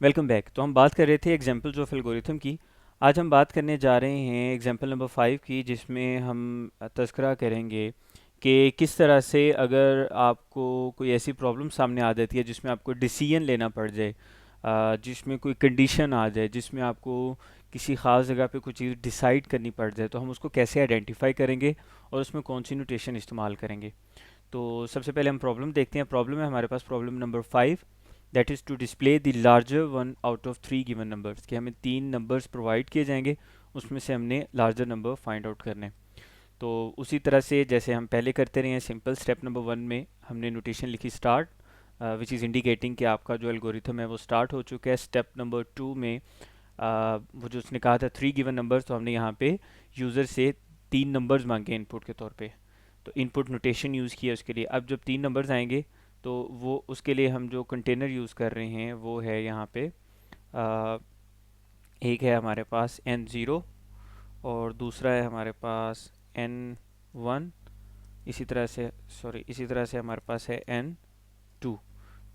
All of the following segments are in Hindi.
Welcome back. तो हम बात कर रहे थे एग्जाम्पल्स ऑफ एल्गोरिथम की। आज हम बात करने जा रहे हैं एग्जाम्पल नंबर 5 की, जिसमें हम तस्करा करेंगे कि किस तरह से अगर आपको कोई ऐसी प्रॉब्लम सामने आ जाती है जिसमें आपको डिसीजन लेना पड़ जाए, जिसमें कोई कंडीशन आ जाए, जिसमें आपको किसी ख़ास जगह पे कोई चीज़ डिसाइड करनी पड़ जाए, तो हम उसको कैसे आइडेंटिफाई करेंगे और उसमें कौन सी नोटेशन इस्तेमाल करेंगे। तो सबसे पहले हम प्रॉब्लम देखते हैं। प्रॉब्लम है हमारे पास problem number 5, that is to display the larger one out of 3 given numbers, कि हमें 3 नंबर्स प्रोवाइड किए जाएंगे, उसमें से हमने लार्जर नंबर फाइंड आउट करने हैं। तो उसी तरह से जैसे हम पहले करते रहे हैं, सिंपल स्टेप नंबर 1 में हमने नोटेशन लिखी स्टार्ट, विच इज़ इंडिकेटिंग कि आपका जो एल्गोरिथम है वो स्टार्ट हो चुका है। स्टेप नंबर 2 में वो जो उसने कहा था 3 गिवन नंबर्स, तो हमने यहाँ पे यूज़र से 3 नंबर्स मांगे इनपुट के तौर पे, तो इनपुट नोटेशन यूज़ किया उसके लिए। अब जब 3 नंबर्स आएंगे तो वो उसके लिए हम जो कंटेनर यूज़ कर रहे हैं वो है यहाँ पे आ, एक है हमारे पास n0 और दूसरा है हमारे पास n1, इसी तरह से हमारे पास है n2।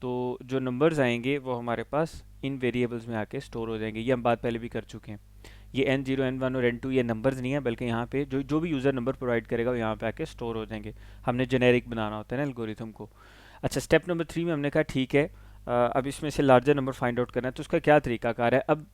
तो जो नंबर्स आएंगे वो हमारे पास इन वेरिएबल्स में आके स्टोर हो जाएंगे। ये हम बात पहले भी कर चुके हैं। ये n0 n1 और n2 ये नंबर्स नहीं है, बल्कि यहाँ पे जो जो भी यूज़र नंबर प्रोवाइड करेगा वो यहाँ पे आके स्टोर हो जाएंगे। हमने जेनेरिक बनाना होता है ना एल्गोरिथम को। अच्छा, स्टेप नंबर 3 में हमने कहा ठीक है, अब इसमें से लार्जर नंबर फाइंड आउट करना है, तो उसका क्या तरीकाकार है। अब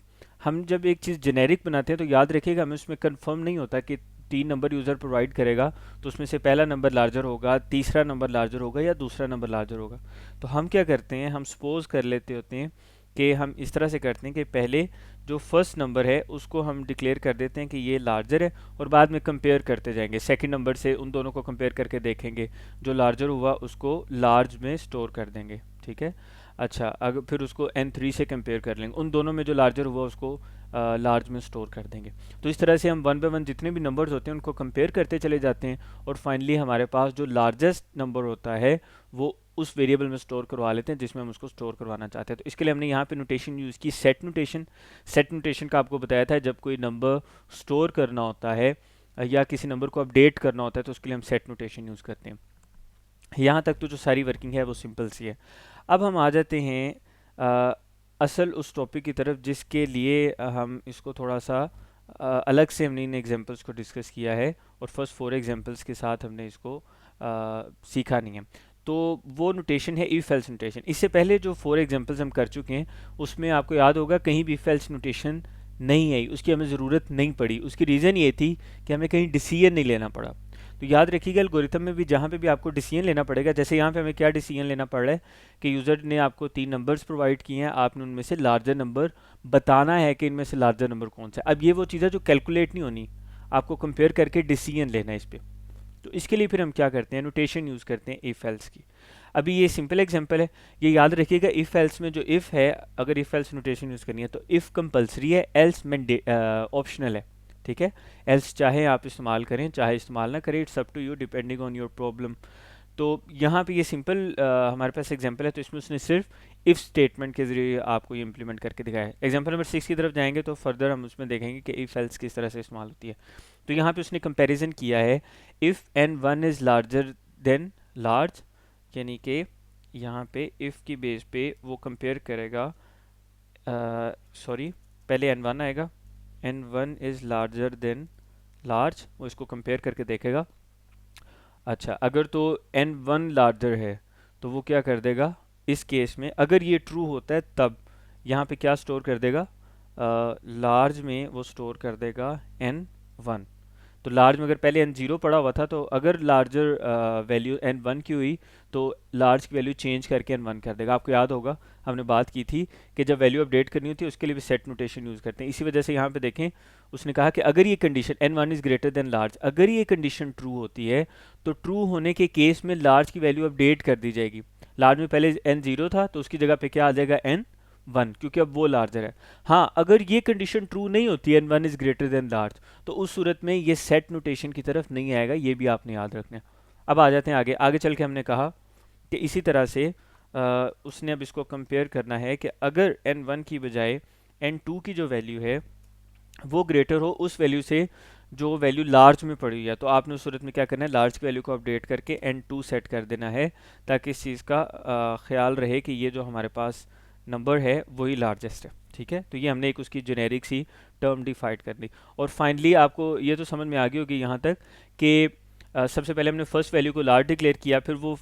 हम जब एक चीज़ जेनेरिक बनाते हैं तो याद रखिएगा हमें उसमें कंफर्म नहीं होता कि 3 नंबर यूज़र प्रोवाइड करेगा तो उसमें से पहला नंबर लार्जर होगा, तीसरा नंबर लार्जर होगा या दूसरा नंबर लार्जर होगा। तो हम क्या करते हैं, हम सपोज कर लेते होते हैं कि हम इस तरह से करते हैं कि पहले जो फर्स्ट नंबर है उसको हम डिक्लेयर कर देते हैं कि ये लार्जर है, और बाद में कंपेयर करते जाएंगे सेकंड नंबर से, उन दोनों को कंपेयर करके देखेंगे, जो लार्जर हुआ उसको लार्ज में स्टोर कर देंगे। ठीक है। अच्छा, अगर फिर उसको n3 से कंपेयर कर लेंगे, उन दोनों में जो लार्जर हुआ उसको लार्ज में स्टोर कर देंगे। तो इस तरह से हम वन बाय वन जितने भी नंबर्स होते हैं उनको कंपेयर करते चले जाते हैं, और फाइनली हमारे पास जो लार्जेस्ट नंबर होता है वो उस वेरिएबल में स्टोर करवा लेते हैं जिसमें हम उसको स्टोर करवाना चाहते हैं। तो इसके लिए हमने यहाँ पे नोटेशन यूज़ की सेट नोटेशन। सेट नोटेशन का आपको बताया था, जब कोई नंबर स्टोर करना होता है या किसी नंबर को अपडेट करना होता है तो उसके लिए हम सेट नोटेशन यूज़ करते हैं। यहाँ तक तो जो सारी वर्किंग है वो सिंपल सी है। अब हम आ जाते हैं असल उस टॉपिक की तरफ जिसके लिए हम इसको थोड़ा सा अलग से हमने इन एग्जांपल्स को डिस्कस किया है, और फर्स्ट 4 एग्जांपल्स के साथ हमने इसको सीखा नहीं है। तो वो नोटेशन है इफ एल्स नोटेशन। इससे पहले जो 4 एग्जांपल्स हम कर चुके हैं उसमें आपको याद होगा कहीं भी इफ एल्स नोटेशन नहीं आई, उसकी हमें ज़रूरत नहीं पड़ी। उसकी रीज़न ये थी कि हमें कहीं डिसीजन नहीं लेना पड़ा। तो याद रखिएगा एल्गोरिथम में भी जहाँ पे भी आपको डिसीजन लेना पड़ेगा, जैसे यहाँ पे हमें क्या डिसीजन लेना पड़ रहा है कि यूज़र ने आपको 3 नंबर्स प्रोवाइड किए हैं, आपने उनमें से लार्जर नंबर बताना है कि इनमें से लार्जर नंबर कौन सा है। अब ये वो चीज़ है जो कैलकुलेट नहीं होनी, आपको कंपेयर करके डिसीजन लेना है इस पर। तो इसके लिए फिर हम क्या करते हैं, नोटेशन यूज़ करते हैं इफ एल्स की। अभी ये सिंपल एग्जांपल है, ये याद रखिएगा इफ एल्स में जो इफ है, अगर इफ एल्स नोटेशन यूज़ करनी है तो इफ कंपलसरी है, एल्स ऑप्शनल है। ठीक है। एल्स चाहे आप इस्तेमाल करें चाहे इस्तेमाल ना करें, it's up to you depending on your problem. तो यहाँ पे ये सिंपल हमारे पास एग्जांपल है, तो इसमें उसने सिर्फ इफ़ स्टेटमेंट के ज़रिए आपको ये इम्प्लीमेंट करके दिखाया है। एग्जांपल नंबर 6 की तरफ जाएंगे तो फर्दर हम उसमें देखेंगे कि इफ़ एल्स किस तरह से इस्तेमाल होती है। तो यहाँ पे उसने कंपैरिजन किया है, if n1 is larger than large, यानी कि यहाँ पे इफ़ की बेस पे वो कंपेयर करेगा, सॉरी पहले n1 आएगा, n1 is larger than large, वो इसको कंपेयर करके देखेगा। अच्छा, अगर तो n1 लार्जर है तो वो क्या कर देगा, इस केस में अगर ये ट्रू होता है तब यहाँ पे क्या स्टोर कर देगा, लार्ज में वो स्टोर कर देगा n1। तो लार्ज में अगर पहले n0 पड़ा हुआ था तो अगर लार्जर वैल्यू n1 की हुई तो लार्ज की वैल्यू चेंज करके n1 कर देगा। आपको याद होगा हमने बात की थी कि जब वैल्यू अपडेट करनी होती है उसके लिए भी सेट नोटेशन यूज़ करते हैं। इसी वजह से यहाँ पे देखें उसने कहा कि अगर ये condition n1 is greater than large, अगर ये कंडीशन ट्रू होती है तो ट्रू होने के केस में लार्ज की वैल्यू अपडेट कर दी जाएगी। लार्ज में पहले n0 था तो उसकी जगह पे क्या आ जाएगा n1, क्योंकि अब वो लार्जर है। हाँ, अगर ये कंडीशन ट्रू नहीं होती है n1 is greater than large, तो उस सूरत में ये सेट नोटेशन की तरफ नहीं आएगा, ये भी आपने याद रखना है। अब आ जाते हैं आगे। आगे चल के हमने कहा कि इसी तरह से उसने अब इसको कंपेयर करना है कि अगर n1 की बजाय n2 की जो वैल्यू है वो ग्रेटर हो उस वैल्यू से जो वैल्यू लार्ज में पड़ी हुई है, तो आपने उस सूरत में क्या करना है, लार्ज की वैल्यू को अपडेट करके n2 सेट कर देना है, ताकि इस चीज़ का ख्याल रहे कि ये जो हमारे पास नंबर है वही लार्जेस्ट है, ठीक है। तो ये हमने एक उसकी जेनेरिक सी टर्म डिफाइड कर ली। और फाइनली आपको ये तो समझ में आ गई होगी यहाँ तक कि सबसे पहले हमने फर्स्ट वैल्यू को लार्ज डिक्लेयर किया, फिर वो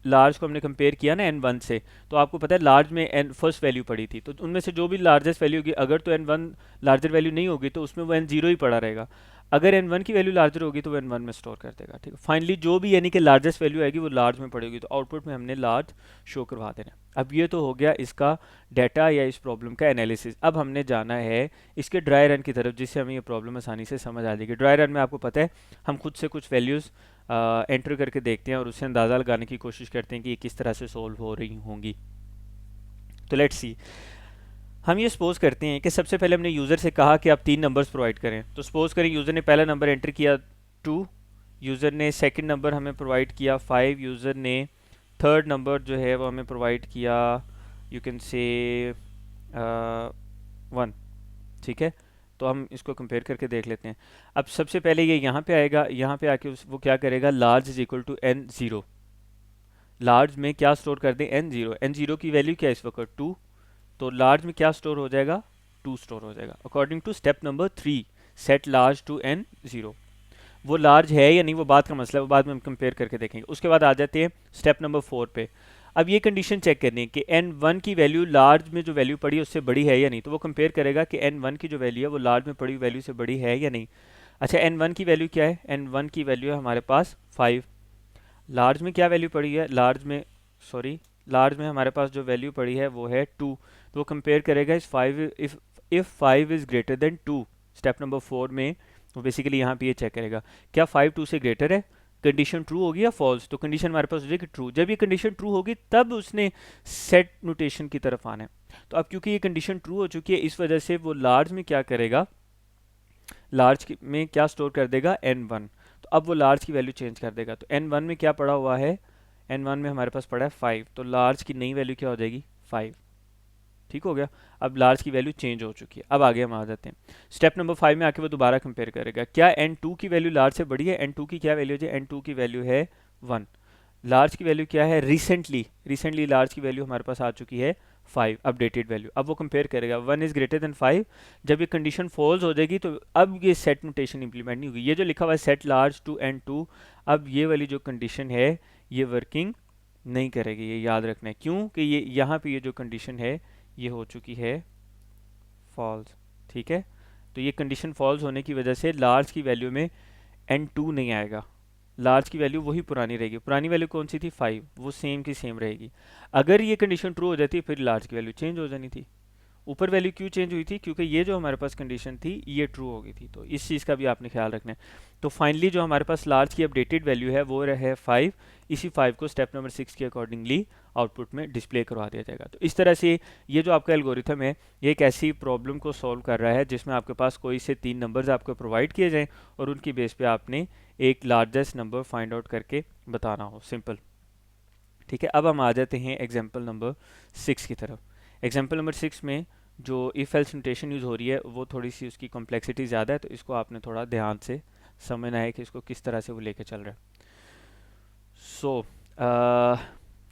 लार्ज को हमने कंपेयर किया ना n1 से, तो आपको पता है लार्ज में n फर्स्ट वैल्यू पड़ी थी, तो उनमें से जो भी लार्जेस्ट वैल्यू होगी, अगर तो n1 लार्जर वैल्यू नहीं होगी तो उसमें वो n0 ही पड़ा रहेगा, अगर n1 की वैल्यू लार्जर होगी तो वो n1 में स्टोर कर देगा, ठीक है। फाइनली जो भी यानी कि लार्जेस्ट वैल्यू आएगी वो लार्ज में पड़ेगी, तो आउटपुट में हमने लार्ज शो करवा देना। अब ये तो हो गया इसका डाटा या इस प्रॉब्लम का एनालिसिस। अब हमने जाना है इसके ड्राई रन की तरफ, जिससे हमें ये प्रॉब्लम आसानी से समझ आ जाएगी। ड्राई रन में आपको पता है हम खुद से कुछ वैल्यूज़ एंटर करके देखते हैं और उससे अंदाज़ा लगाने की कोशिश करते हैं कि ये किस तरह से सोल्व हो रही होंगी। तो लेट्स सी, हम ये सपोज करते हैं कि सबसे पहले हमने यूज़र से कहा कि आप 3 नंबर्स प्रोवाइड करें। तो सपोज करें यूज़र ने पहला नंबर एंटर किया 2, यूज़र ने सेकंड नंबर हमें प्रोवाइड किया 5, यूज़र ने थर्ड नंबर जो है वो हमें प्रोवाइड किया यू कैन से 1, ठीक है। तो हम इसको कंपेयर करके देख लेते हैं। अब सबसे पहले ये यहाँ पे आएगा, यहाँ पे आके वो क्या करेगा, large is equal to n0। Large में क्या स्टोर कर दें, n0। n0 की वैल्यू क्या है इस वक्त 2, तो लार्ज में क्या स्टोर हो जाएगा, 2 स्टोर हो जाएगा। According to step number 3 set large to n0। वो लार्ज है या नहीं वो बात का मसला है, वो बाद में हम कंपेयर करके देखेंगे। उसके बाद आ जाते हैं स्टेप नंबर 4 पे। अब ये कंडीशन चेक करनी है कि n1 की वैल्यू लार्ज में जो वैल्यू पड़ी है उससे बड़ी है या नहीं, तो वो कंपेयर करेगा कि n1 की जो वैल्यू है वो लार्ज में पड़ी वैल्यू से बड़ी है या नहीं। अच्छा, n1 की वैल्यू क्या है, n1 की वैल्यू है हमारे पास 5। लार्ज में क्या वैल्यू पड़ी है, लार्ज में हमारे पास जो वैल्यू पड़ी है वो है 2। तो वो कंपेयर करेगा इस 5 if 5 is greater than 2। Step number 4 में वो बेसिकली यहाँ पे ये चेक करेगा क्या 5 2 से ग्रेटर है, कंडीशन ट्रू होगी या फॉल्स। तो कंडीशन हमारे पास हो जाएगी ट्रू। जब ये कंडीशन ट्रू होगी तब उसने सेट नोटेशन की तरफ आना है। तो अब क्योंकि ये कंडीशन ट्रू हो चुकी है इस वजह से वो लार्ज में क्या करेगा, लार्ज में क्या स्टोर कर देगा, n1। तो अब वो लार्ज की वैल्यू चेंज कर देगा। तो n1 में क्या पड़ा हुआ है, n1 में हमारे पास पड़ा है 5, तो लार्ज की नई वैल्यू क्या हो जाएगी 5, ठीक हो गया। अब लार्ज की वैल्यू चेंज हो चुकी है। अब आगे हम आ जाते हैं स्टेप नंबर 5 में आके वो दोबारा कंपेयर करेगा क्या n2 की वैल्यू लार्ज से बड़ी है। n2 की क्या वैल्यू है, n2 की वैल्यू है 1। लार्ज की वैल्यू क्या है, रिसेंटली लार्ज की वैल्यू हमारे पास आ चुकी है 5 अपडेटेड वैल्यू। अब वो कंपेयर करेगा 1 इज ग्रेटर देन 5। जब ये कंडीशन फॉल्स हो जाएगी तो अब ये सेट नोटेशन इंप्लीमेंट नहीं होगी। ये जो लिखा हुआ है सेट लार्ज टू n2, अब ये वाली जो कंडीशन है ये वर्किंग नहीं करेगी, ये याद रखना है। क्यों कि ये यहाँ पे ये जो कंडीशन है ये हो चुकी है फॉल्स, ठीक है। तो ये कंडीशन फॉल्स होने की वजह से लार्ज की वैल्यू में n2 नहीं आएगा, लार्ज की वैल्यू वही पुरानी रहेगी। पुरानी वैल्यू कौन सी थी 5, वो सेम की सेम रहेगी। अगर ये कंडीशन ट्रू हो जाती फिर लार्ज की वैल्यू चेंज हो जानी थी। ऊपर वैल्यू क्यों चेंज हुई थी, क्योंकि ये जो हमारे पास कंडीशन थी ये ट्रू हो गई थी। तो इस चीज़ का भी आपने ख्याल रखना है। तो फाइनली जो हमारे पास लार्ज की अपडेटेड वैल्यू है वो है 5। इसी 5 को स्टेप नंबर 6 के अकॉर्डिंगली आउटपुट में डिस्प्ले करवा दिया जाएगा। तो इस तरह से ये जो आपका एल्गोरिथम है ये एक ऐसी प्रॉब्लम को सॉल्व कर रहा है जिसमें आपके पास कोई से 3 नंबर्स आपको प्रोवाइड किए जाएँ और उनकी बेस पे आपने एक लार्जेस्ट नंबर फाइंड आउट करके बताना हो, सिंपल, ठीक है। अब हम आ जाते हैं एग्जाम्पल नंबर 6 की तरफ। एग्जाम्पल नंबर 6 में जो इफ एल्स नोटेशन यूज़ हो रही है वो थोड़ी सी उसकी कॉम्प्लेक्सिटी ज़्यादा है, तो इसको आपने थोड़ा ध्यान से समझना है कि इसको किस तरह से वो लेके चल रहा है।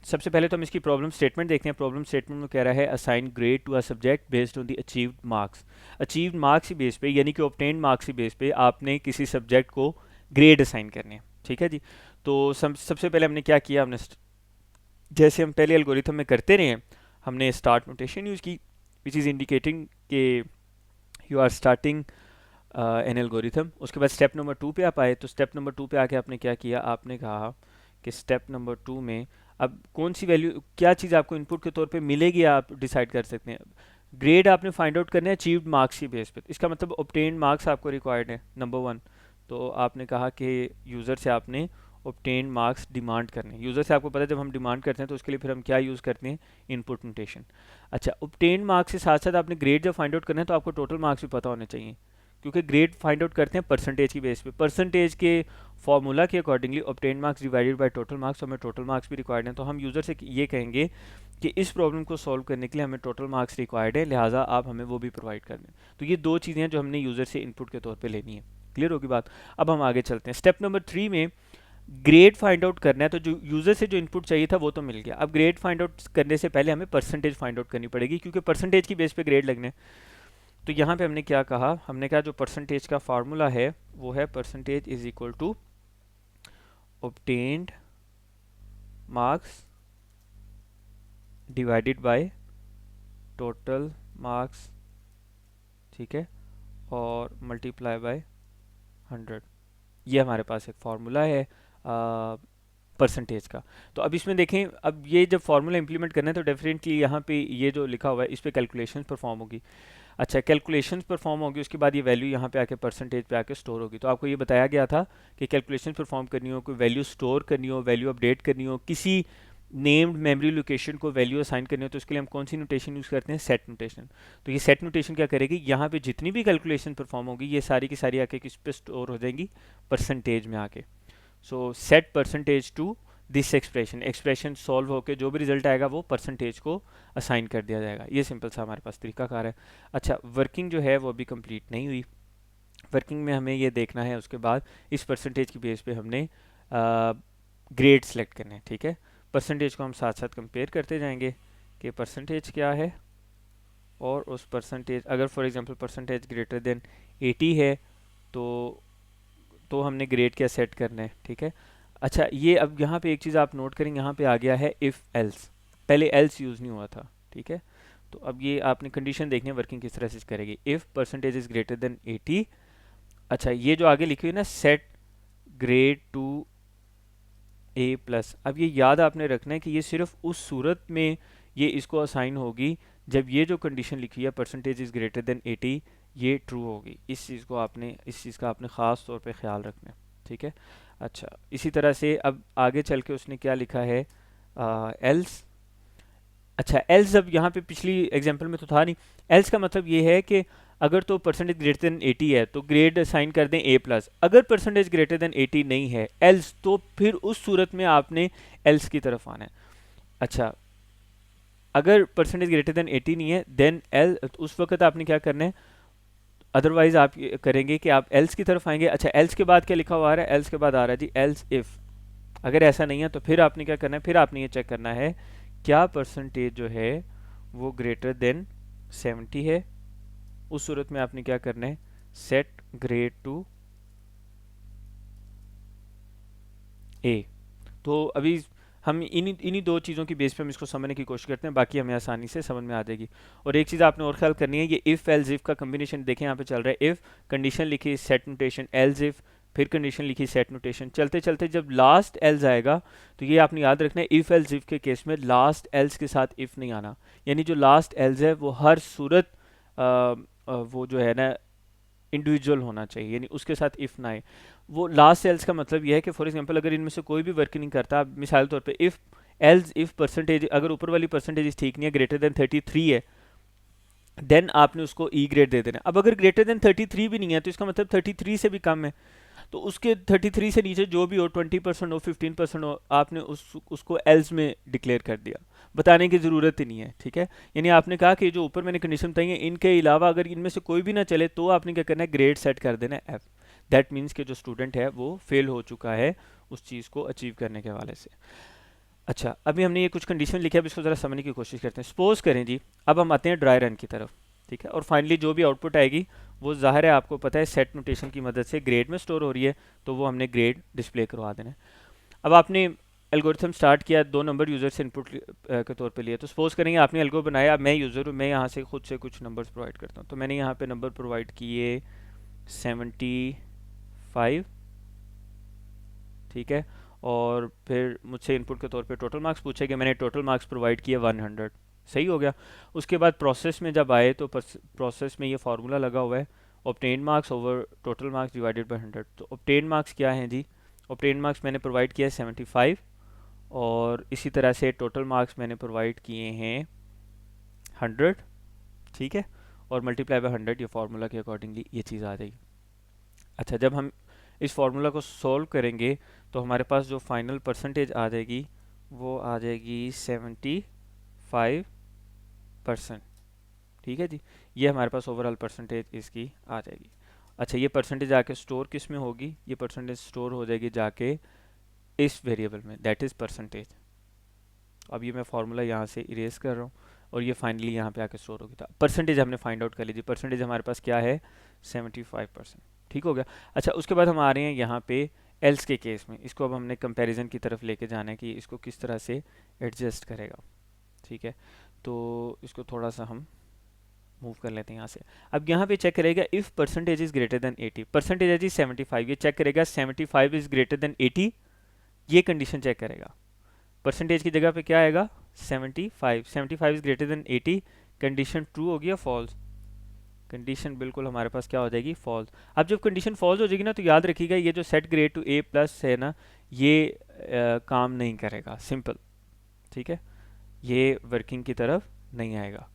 सबसे पहले तो हम इसकी प्रॉब्लम स्टेटमेंट देखते हैं। प्रॉब्लम स्टेटमेंट में कह रहा है assign grade to a subject based on the achieved marks. Achieved marks की बेस पे यानी कि ऑब्टेन्ड मार्क्स की बेस पे आपने किसी सब्जेक्ट को ग्रेड असाइन करने हैं, ठीक है जी। तो सबसे पहले हमने क्या किया, हमने जैसे हम पहले एल्गोरिथम में करते रहे हैं हमने स्टार्ट नोटेशन यूज़ की विच इज़ इंडिकेटिंग के you are starting an algorithm. उसके बाद स्टेप नंबर 2 पे आप आए। तो स्टेप नंबर 2 पे आके आपने क्या किया, आपने कहा कि स्टेप नंबर 2 में अब कौन सी वैल्यू क्या चीज़ आपको इनपुट के तौर पे मिलेगी आप डिसाइड कर सकते हैं। ग्रेड आपने फाइंड आउट करना है अचीव्ड मार्क्स की बेस पे। इसका मतलब ऑब्टेन्ड मार्क्स आपको रिक्वायर्ड है नंबर 1। तो आपने कहा कि यूज़र से आपने ऑब्टेन्ड मार्क्स डिमांड करने। यूज़र से आपको पता है जब हम डिमांड करते हैं तो उसके लिए फिर हम क्या यूज़ करते हैं, इनपुट नोटेशन। अच्छा, ऑब्टेन्ड मार्क्स के साथ साथ आपने ग्रेड जब फाइंड आउट करना है तो आपको टोटल मार्क्स भी पता होने चाहिए, क्योंकि ग्रेड फाइंड आउट करते हैं परसेंटेज की बेस पे। परसेंटेज के फॉर्मूला के accordingly obtained marks divided by total marks, हमें टोटल मार्क्स भी रिक्वायर्ड हैं। तो हम यूज़र से ये कहेंगे कि इस प्रॉब्लम को सॉल्व करने के लिए हमें टोटल मार्क्स रिक्वायर्ड है, लिहाजा आप हमें वो भी प्रोवाइड कर दें। तो ये दो चीज़ें हैं जो हमने यूज़र से इनपुट के तौर पर लेनी है। क्लियर होगी बात। अब हम आगे चलते हैं स्टेप नंबर 3 में। ग्रेड फाइंड आउट करना है तो जो यूज़र से जो इनपुट चाहिए था वो तो मिल गया। अब ग्रेड फाइंड आउट करने से पहले हमें परसेंटेज फाइंड आउट करनी पड़ेगी, क्योंकि परसेंटेज की बेस पे ग्रेड लगने। तो यहाँ पे हमने क्या कहा, हमने कहा जो परसेंटेज का फार्मूला है वो है percentage is equal to obtained marks divided by total marks, ठीक है, और मल्टीप्लाई बाय 100। ये हमारे पास एक फार्मूला है परसेंटेज का। तो अब इसमें देखें, अब ये जब फार्मूला इंप्लीमेंट करना है तो डेफिनेटली यहाँ पे ये जो लिखा हुआ है इस पे कैलकुलेशंस परफॉर्म होगी। अच्छा, कैलकुलेशंस परफॉर्म होगी, उसके बाद ये वैल्यू यहाँ पे आके परसेंटेज पे आके स्टोर होगी। तो आपको ये बताया गया था कि कैलकुलेशन परफॉर्म करनी हो, कोई वैल्यू स्टोर करनी हो, वैल्यू अपडेट करनी हो, किसी नेम्ड मेमोरी लोकेशन को वैल्यू असाइन करनी हो, तो उसके लिए हम कौन सी नोटेशन यूज़ करते हैं, सेट नोटेशन। तो ये सेट नोटेशन क्या करेगी, यहाँ पे जितनी भी कैलकुलेशन परफॉर्म होगी ये सारी की सारी आके किस पे स्टोर हो जाएंगी, परसेंटेज में आके। So set percentage to this expression, expression solve होकर जो भी रिजल्ट आएगा वो परसेंटेज को असाइन कर दिया जाएगा। ये सिंपल सा हमारे पास तरीकाकार है। अच्छा, वर्किंग जो है वो अभी कंप्लीट नहीं हुई। वर्किंग में हमें ये देखना है, उसके बाद इस परसेंटेज की बेस पे हमने ग्रेड सेलेक्ट करने हैं, ठीक है। परसेंटेज को हम साथ साथ कंपेयर करते जाएंगे कि परसेंटेज क्या है, और उस परसेंटेज, अगर for example percentage greater than 80 है तो हमने ग्रेड क्या सेट करना है, ठीक है। अच्छा, ये अब यहाँ पे एक चीज़ आप नोट करेंगे, यहाँ पे आ गया है इफ़ एल्स, पहले एल्स यूज़ नहीं हुआ था, ठीक है। तो अब ये आपने कंडीशन देखनी है वर्किंग किस तरह से करेगी, if percentage is greater than 80। अच्छा, ये जो आगे लिखी हुई ना, सेट ग्रेड टू ए प्लस, अब ये याद आपने रखना है कि ये सिर्फ उस सूरत में ये इसको असाइन होगी जब ये जो कंडीशन लिखी है परसेंटेज इज ग्रेटर देन 80 ये ट्रू होगी। इस चीज़ को आपने, इस चीज़ का आपने ख़ास तौर पे ख्याल रखना है, ठीक है। अच्छा, इसी तरह से अब आगे चल के उसने क्या लिखा है, एल्स। अच्छा, एल्स अब यहाँ पे पिछली एग्जांपल में तो था नहीं। एल्स का मतलब ये है कि अगर तो परसेंटेज ग्रेटर देन 80 है तो ग्रेड असाइन कर दें ए प्लस, अगर परसेंटेज ग्रेटर देन 80 नहीं है एल्स, तो फिर उस सूरत में आपने एल्स की तरफ आना है। अच्छा, अगर परसेंटेज ग्रेटर देन 80 नहीं है देन एल, उस वक्त आपने क्या करना है, अदरवाइज आप ये करेंगे कि आप एल्स की तरफ आएंगे। अच्छा, एल्स के बाद क्या लिखा हुआ आ रहा है, एल्स के बाद आ रहा है जी एल्स इफ। अगर ऐसा नहीं है तो फिर आपने क्या करना है, फिर आपने ये चेक करना है क्या परसेंटेज जो है वो ग्रेटर देन 70 है। उस सूरत में आपने क्या करना है, सेट ग्रेड टू ए। तो अभी हम इन्हीं दो चीज़ों की बेस पे हम इसको समझने की कोशिश करते हैं, बाकी हमें आसानी से समझ में आ जाएगी। और एक चीज़ आपने और ख्याल करनी है, ये इफ़ एल्स इफ का कम्बिनेशन देखें यहाँ पे चल रहा है, इफ़ कंडीशन लिखी सेट नोटेशन एल्स इफ, फिर कंडीशन लिखी सेट नोटेशन, चलते चलते जब लास्ट एल्स आएगा तो ये आपने याद रखना है, इफ़ एल्स इफ के केस में लास्ट एल्स के साथ इफ़ नहीं आना, यानी जो लास्ट एल्स है वो हर सूरत वो जो है ना इंडिविजुअल होना चाहिए, यानी उसके साथ इफ़ ना आए। वो लास्ट एल्स का मतलब यह है कि फॉर एग्जांपल अगर इनमें से कोई भी वर्क नहीं करता, मिसाल तौर पे इफ़ एल्स इफ परसेंटेज, अगर ऊपर वाली परसेंटेज ठीक नहीं है, ग्रेटर देन 33 है, देन आपने उसको ई ग्रेड दे देना। अब अगर ग्रेटर देन 33 भी नहीं है तो इसका मतलब 33 से भी कम है, तो उसके 33 से नीचे जो भी हो, 20% हो, 15% हो, आपने उसको एल्स में डिक्लेयर कर दिया, बताने की ज़रूरत ही नहीं है, ठीक है। यानी आपने कहा कि जो ऊपर मैंने कंडीशन बताई है इनके अलावा अगर इनमें से कोई भी ना चले तो आपने क्या करना है, ग्रेड सेट कर देना है एफ। दैट मीन्स कि जो स्टूडेंट है वो फेल हो चुका है उस चीज़ को अचीव करने के हवाले से। अच्छा, अभी हमने ये कुछ कंडीशन लिखे, अब इसको ज़रा समझने की कोशिश करते हैं। सपोज करें जी, अब हम आते हैं ड्राई रन की तरफ, ठीक है। और फाइनली जो भी आउटपुट आएगी वो ज़ाहिर है आपको पता है सेट नोटेशन की मदद से ग्रेड में स्टोर हो रही है, तो वो हमने ग्रेड डिस्प्ले करवा देना है। अब आपने एल्गोरिथम स्टार्ट किया, 2 नंबर यूज़र से इनपुट के तौर पे लिए, तो सपोज करेंगे आपने एल्गो बनाया, अब मैं यूज़र हूँ, मैं यहाँ से खुद से कुछ नंबर्स प्रोवाइड करता हूँ। तो मैंने यहाँ पे नंबर प्रोवाइड किए 75, ठीक है। और फिर मुझसे इनपुट के तौर पे टोटल मार्क्स पूछे गए, मैंने टोटल मार्क्स प्रोवाइड किए 100, सही हो गया। उसके बाद प्रोसेस में जब आए तो प्रोसेस में ये फार्मूला लगा हुआ है, obtain marks over total marks divided bye 100। तो ऑब्टेन मार्क्स क्या हैं जी, ऑब्टेन मार्क्स मैंने प्रोवाइड किया है 75, और इसी तरह से टोटल मार्क्स मैंने प्रोवाइड किए हैं 100, ठीक है। और मल्टीप्लाई बाय 100, ये फार्मूला के अकॉर्डिंगली ये चीज़ आ जाएगी। अच्छा, जब हम इस फार्मूला को सॉल्व करेंगे तो हमारे पास जो फाइनल परसेंटेज आ जाएगी वो आ जाएगी 75%, ठीक है जी। ये हमारे पास ओवरऑल परसेंटेज इसकी आ जाएगी। अच्छा, ये परसेंटेज आके स्टोर किस में होगी, ये परसेंटेज स्टोर हो जाएगी जाके इस वेरिएबल में, दैट इज़ परसेंटेज। अब ये मैं फार्मूला यहाँ से इरेज कर रहा हूँ और ये फाइनली यहाँ पे आके स्टोर होगी था। परसेंटेज हमने फाइंड आउट कर लीजिए, परसेंटेज हमारे पास क्या है 75%। ठीक हो गया। अच्छा, उसके बाद हम आ रहे हैं यहाँ पे एल्स के केस में। इसको अब हमने कंपैरिजन की तरफ लेके जाना है कि इसको किस तरह से एडजस्ट करेगा। ठीक है, तो इसको थोड़ा सा हम मूव कर लेते हैं यहाँ से। अब यहाँ पे चेक करेगा if percentage is greater than 80, percentage है जी 75, ये चेक करेगा 75 इज़ ग्रेटर देन 80, ये कंडीशन चेक करेगा। परसेंटेज की जगह पे क्या आएगा 75, 75 is greater than 80, condition true होगी या फॉल्स? कंडीशन बिल्कुल हमारे पास क्या हो जाएगी, फॉल्स। अब जब कंडीशन फॉल्स हो जाएगी ना, तो याद रखिएगा ये जो सेट ग्रेड टू ए प्लस है ना, ये काम नहीं करेगा, सिंपल। ठीक है, ये वर्किंग की तरफ नहीं आएगा।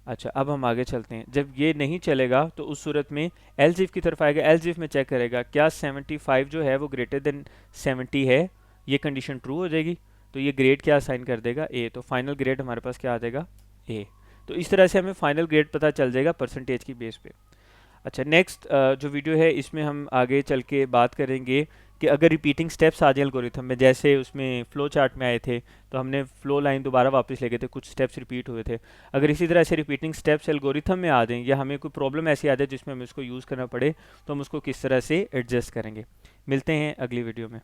अच्छा, अब हम आगे चलते हैं। जब ये नहीं चलेगा तो उस सूरत में एल्स इफ की तरफ आएगा। एल्स इफ में चेक करेगा क्या 75 जो है वो ग्रेटर देन 70 है, ये कंडीशन ट्रू हो जाएगी, तो ये ग्रेड क्या असाइन कर देगा, ए। तो फाइनल ग्रेड हमारे पास क्या आ जाएगा, ए। तो इस तरह से हमें फाइनल ग्रेड पता चल जाएगा परसेंटेज की बेस पे। अच्छा, नेक्स्ट जो वीडियो है इसमें हम आगे चल के बात करेंगे कि अगर रिपीटिंग स्टेप्स आ जाए एल्गोरिथम में, जैसे उसमें फ्लो चार्ट में आए थे तो हमने फ्लो लाइन दोबारा वापस ले गए थे, कुछ स्टेप्स रिपीट हुए थे। अगर इसी तरह से रिपीटिंग स्टेप्स एल्गोरिथम में आ जाएं या हमें कोई प्रॉब्लम ऐसी आ जाए जिसमें हमें उसको यूज़ करना पड़े, तो हम उसको किस तरह से एडजस्ट करेंगे। मिलते हैं अगली वीडियो में।